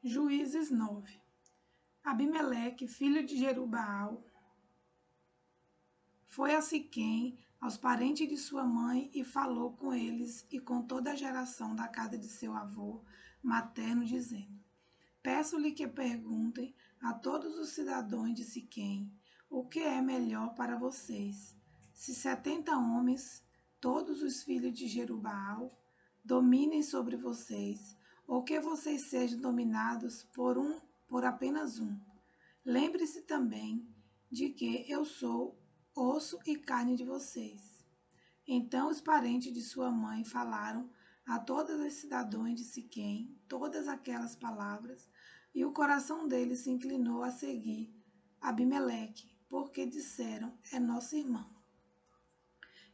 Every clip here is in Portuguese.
Juízes 9. Abimeleque, filho de Jerubaal, foi a Siquém, aos parentes de sua mãe, e falou com eles e com toda a geração da casa de seu avô materno, dizendo: Peço-lhe que perguntem a todos os cidadãos de Siquém o que é melhor para vocês. Se 70 homens, todos os filhos de Jerubaal, dominem sobre vocês, ou que vocês sejam dominados por apenas um. Lembre-se também de que eu sou osso e carne de vocês. Então os parentes de sua mãe falaram a todos os cidadãos de Siquém todas aquelas palavras, e o coração deles se inclinou a seguir Abimeleque, porque disseram: é nosso irmão.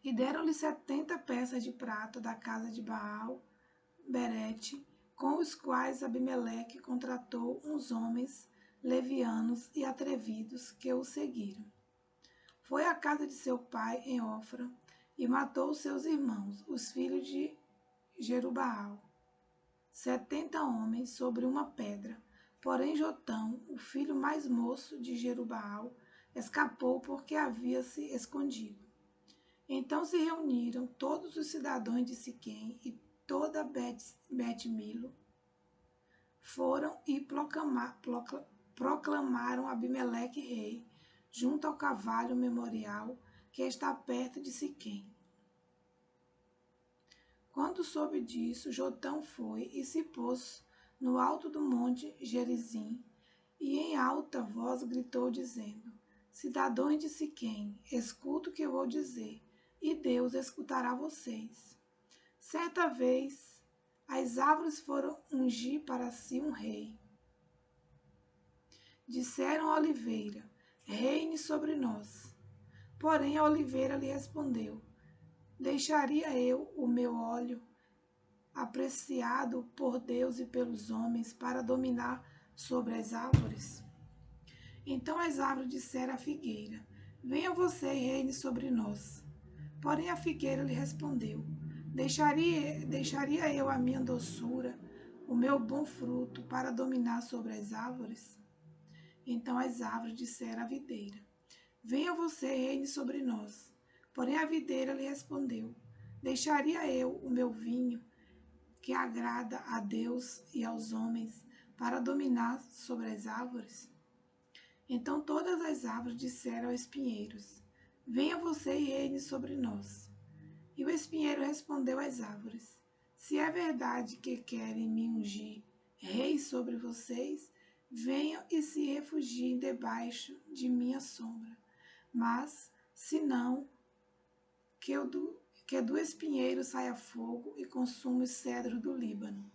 E deram-lhe 70 peças de prata da casa de Baal, Berete, com os quais Abimeleque contratou uns homens levianos e atrevidos que o seguiram. Foi à casa de seu pai em Ofra e matou seus irmãos, os filhos de Jerubaal, 70 homens sobre uma pedra. Porém Jotão, o filho mais moço de Jerubaal, escapou porque havia se escondido. Então se reuniram todos os cidadãos de Siquém e toda Bet-Milo, foram e proclamaram Abimeleque rei, junto ao carvalho memorial que está perto de Siquém. Quando soube disso, Jotão foi e se pôs no alto do monte Gerizim, e em alta voz gritou, dizendo: Cidadãos de Siquém, escuta o que eu vou dizer, e Deus escutará vocês. Certa vez, as árvores foram ungir para si um rei. Disseram a oliveira: reine sobre nós. Porém a oliveira lhe respondeu: deixaria eu o meu óleo, apreciado por Deus e pelos homens, para dominar sobre as árvores? Então as árvores disseram à figueira: venha você e reine sobre nós. Porém a figueira lhe respondeu: deixaria eu a minha doçura, o meu bom fruto, para dominar sobre as árvores? Então as árvores disseram à videira: venha você e reine sobre nós. Porém a videira lhe respondeu: deixaria eu o meu vinho, que agrada a Deus e aos homens, para dominar sobre as árvores? Então todas as árvores disseram aos espinheiros: venha você e reine sobre nós. E o espinheiro respondeu às árvores: se é verdade que querem me ungir rei sobre vocês, venham e se refugiem debaixo de minha sombra. Mas, se não, que do espinheiro saia fogo e consuma os cedros do Líbano.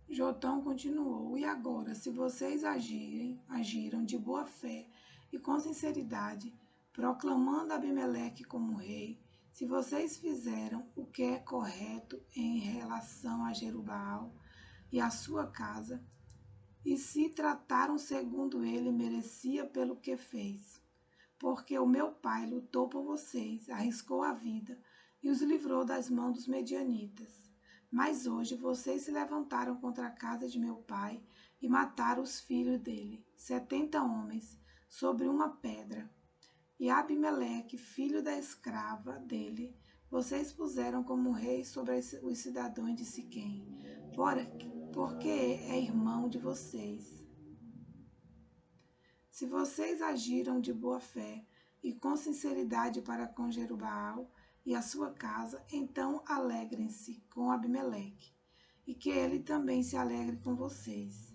Jotão continuou: e agora, se vocês agiram de boa fé e com sinceridade, proclamando Abimeleque como rei, se vocês fizeram o que é correto em relação a Jerubaal e a sua casa, e se trataram segundo ele merecia pelo que fez, porque o meu pai lutou por vocês, arriscou a vida e os livrou das mãos dos medianitas. Mas hoje vocês se levantaram contra a casa de meu pai e mataram os filhos dele, 70 homens, sobre uma pedra. E Abimeleque, filho da escrava dele, vocês puseram como rei sobre os cidadãos de Siquém, porque é irmão de vocês. Se vocês agiram de boa fé e com sinceridade para com Jerubaal e a sua casa, então alegrem-se com Abimeleque, e que ele também se alegre com vocês.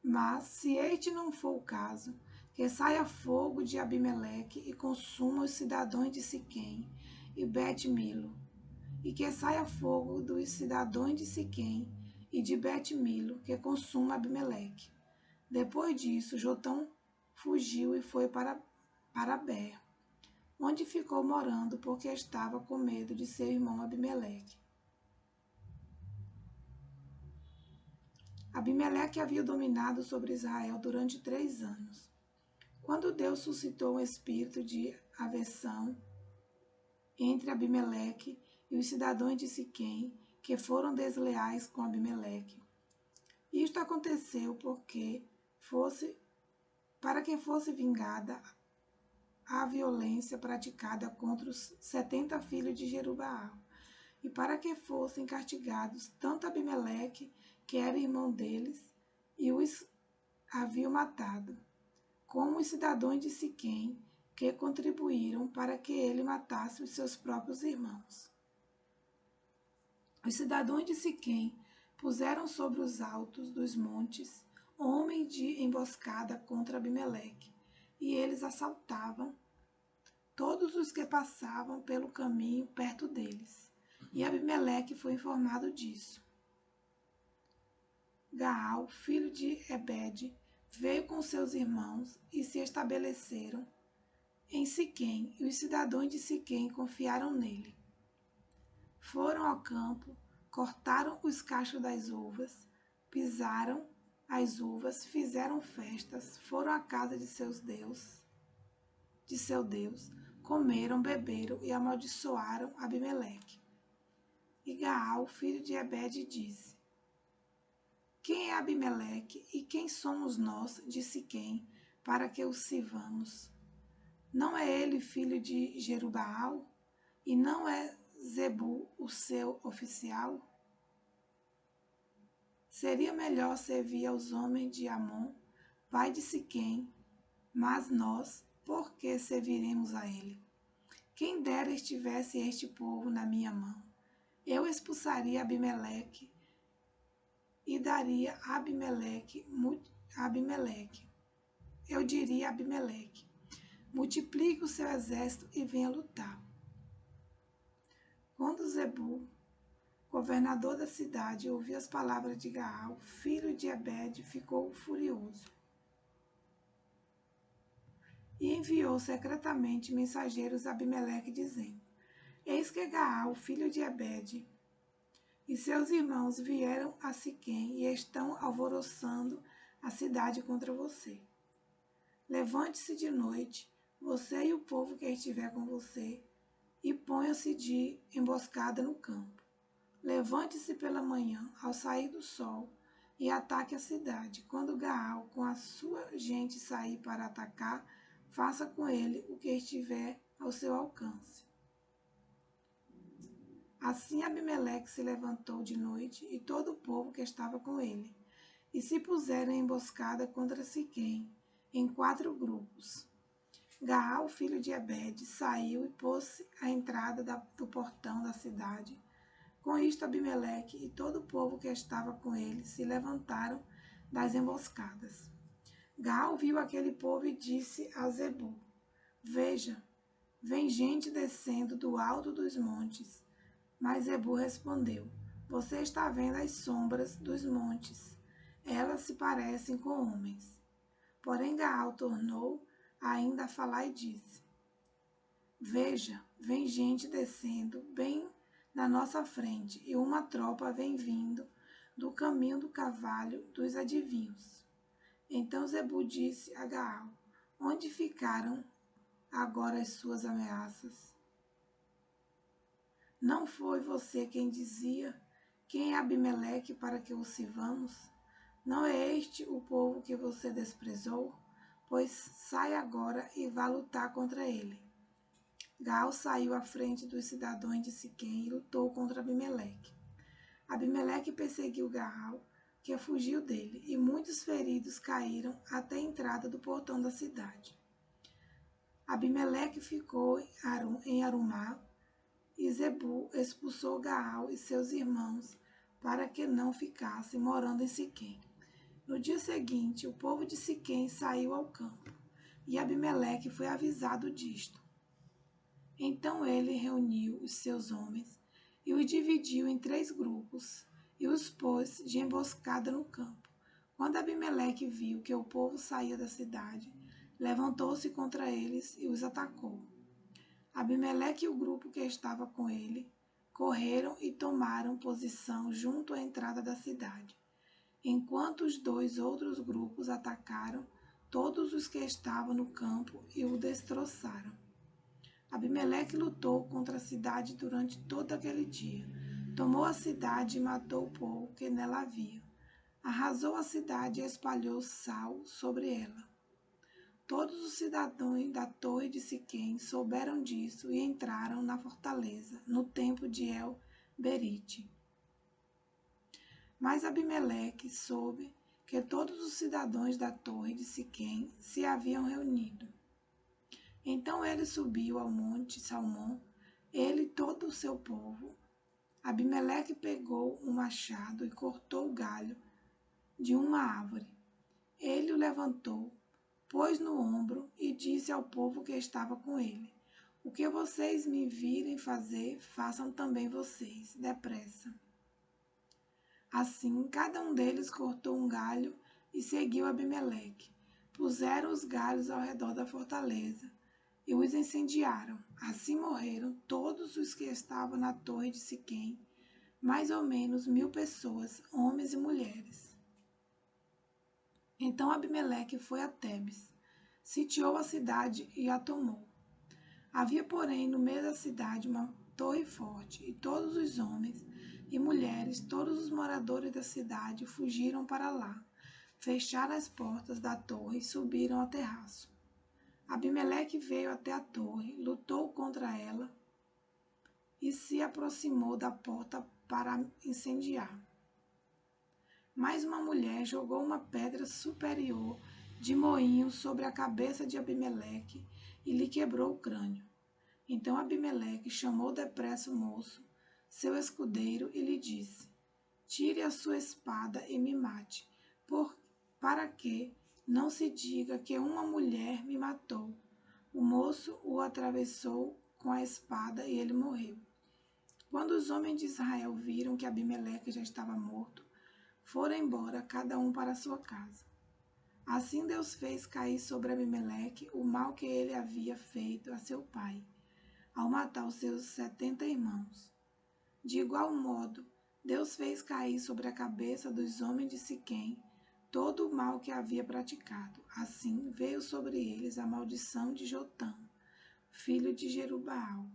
Mas, se este não for o caso, que saia fogo de Abimeleque e consuma os cidadãos de Siquém e Bet-Milo, e que saia fogo dos cidadãos de Siquém e de Bet-Milo, que consuma Abimeleque. Depois disso, Jotão fugiu e foi para Ber, onde ficou morando, porque estava com medo de seu irmão Abimeleque. Abimeleque havia dominado sobre Israel durante 3 anos. Quando Deus suscitou um espírito de aversão entre Abimeleque e os cidadãos de Siquém, que foram desleais com Abimeleque. Isto aconteceu para que fosse vingada a violência praticada contra os 70 filhos de Jerubaal, e para que fossem castigados tanto Abimeleque, que era irmão deles, e os haviam matado, como os cidadãos de Siquém, que contribuíram para que ele matasse os seus próprios irmãos. Os cidadãos de Siquém puseram sobre os altos dos montes homens de emboscada contra Abimeleque, e eles assaltavam todos os que passavam pelo caminho perto deles. E Abimeleque foi informado disso. Gaal, filho de Ebede, veio com seus irmãos e se estabeleceram em Siquém, e os cidadãos de Siquém confiaram nele. Foram ao campo, cortaram os cachos das uvas, pisaram as uvas, fizeram festas, foram à casa de seu Deus, comeram, beberam e amaldiçoaram Abimeleque. E Gaal, filho de Ebede, disse: Quem é Abimeleque e quem somos nós de Siquém para que o sirvamos? Não é ele filho de Jerubaal? E não é Zebu o seu oficial? Seria melhor servir aos homens de Amon, pai de Siquém, mas nós, por que serviremos a ele? Quem dera estivesse este povo na minha mão. Eu expulsaria Abimeleque e daria a Abimeleque. Eu diria a Abimeleque: multiplique o seu exército e venha lutar. Quando Zebu, governador da cidade, ouviu as palavras de Gaal, filho de Ebede, ficou furioso e enviou secretamente mensageiros a Abimeleque, dizendo: Eis que Gaal, filho de Ebede, e seus irmãos vieram a Siquém e estão alvoroçando a cidade contra você. Levante-se de noite, você e o povo que estiver com você, e ponha-se de emboscada no campo. Levante-se pela manhã, ao sair do sol, e ataque a cidade. Quando Gaal, com a sua gente, sair para atacar, faça com ele o que estiver ao seu alcance. Assim Abimeleque se levantou de noite e todo o povo que estava com ele, e se puseram em emboscada contra Siquém, em 4 grupos. Gaal, filho de Ebede, saiu e pôs-se à entrada do portão da cidade. Com isto Abimeleque e todo o povo que estava com ele se levantaram das emboscadas. Gaal viu aquele povo e disse a Zebu: Veja, vem gente descendo do alto dos montes. Mas Zebu respondeu: Você está vendo as sombras dos montes. Elas se parecem com homens. Porém Gaal tornou ainda a falar e disse: Veja, vem gente descendo bem na nossa frente, e uma tropa vem vindo do caminho do carvalho dos adivinhos. Então Zebu disse a Gaal: Onde ficaram agora as suas ameaças? Não foi você quem dizia: Quem é Abimeleque para que o sirvamos? Não é este o povo que você desprezou? Pois sai agora e vá lutar contra ele. Gaal saiu à frente dos cidadãos de Siquém e lutou contra Abimeleque. Abimeleque perseguiu Gaal, que fugiu dele, e muitos feridos caíram até a entrada do portão da cidade. Abimeleque ficou em Arumá, e Zebu expulsou Gaal e seus irmãos para que não ficassem morando em Siquém. No dia seguinte, o povo de Siquém saiu ao campo, e Abimeleque foi avisado disto. Então ele reuniu os seus homens e os dividiu em 3 grupos e os pôs de emboscada no campo. Quando Abimeleque viu que o povo saía da cidade, levantou-se contra eles e os atacou. Abimeleque e o grupo que estava com ele correram e tomaram posição junto à entrada da cidade, enquanto os 2 outros grupos atacaram todos os que estavam no campo e o destroçaram. Abimeleque lutou contra a cidade durante todo aquele dia. Tomou a cidade e matou o povo que nela havia. Arrasou a cidade e espalhou sal sobre ela. Todos os cidadãos da torre de Siquém souberam disso e entraram na fortaleza, no tempo de El-Berite. Mas Abimeleque soube que todos os cidadãos da torre de Siquém se haviam reunido. Então ele subiu ao monte Salmão, ele e todo o seu povo. Abimeleque pegou um machado e cortou o galho de uma árvore. Ele o levantou, pôs no ombro e disse ao povo que estava com ele: O que vocês me virem fazer, façam também vocês, depressa. Assim, cada um deles cortou um galho e seguiu Abimeleque. Puseram os galhos ao redor da fortaleza e os incendiaram. Assim morreram todos os que estavam na torre de Siquém, mais ou menos 1.000 pessoas, homens e mulheres. Então Abimeleque foi a Tebes, sitiou a cidade e a tomou. Havia, porém, no meio da cidade uma torre forte, e todos os homens e mulheres, todos os moradores da cidade fugiram para lá, fecharam as portas da torre e subiram ao terraço. Abimeleque veio até a torre, lutou contra ela e se aproximou da porta para incendiar. Mas uma mulher jogou uma pedra superior de moinho sobre a cabeça de Abimeleque e lhe quebrou o crânio. Então Abimeleque chamou depressa o moço, seu escudeiro, e lhe disse: Tire a sua espada e me mate, para que não se diga que uma mulher me matou. O moço o atravessou com a espada e ele morreu. Quando os homens de Israel viram que Abimeleque já estava morto, foram embora, cada um para a sua casa. Assim Deus fez cair sobre Abimeleque o mal que ele havia feito a seu pai, ao matar os seus 70 irmãos. De igual modo, Deus fez cair sobre a cabeça dos homens de Siquém todo o mal que havia praticado. Assim veio sobre eles a maldição de Jotão, filho de Jerubaal.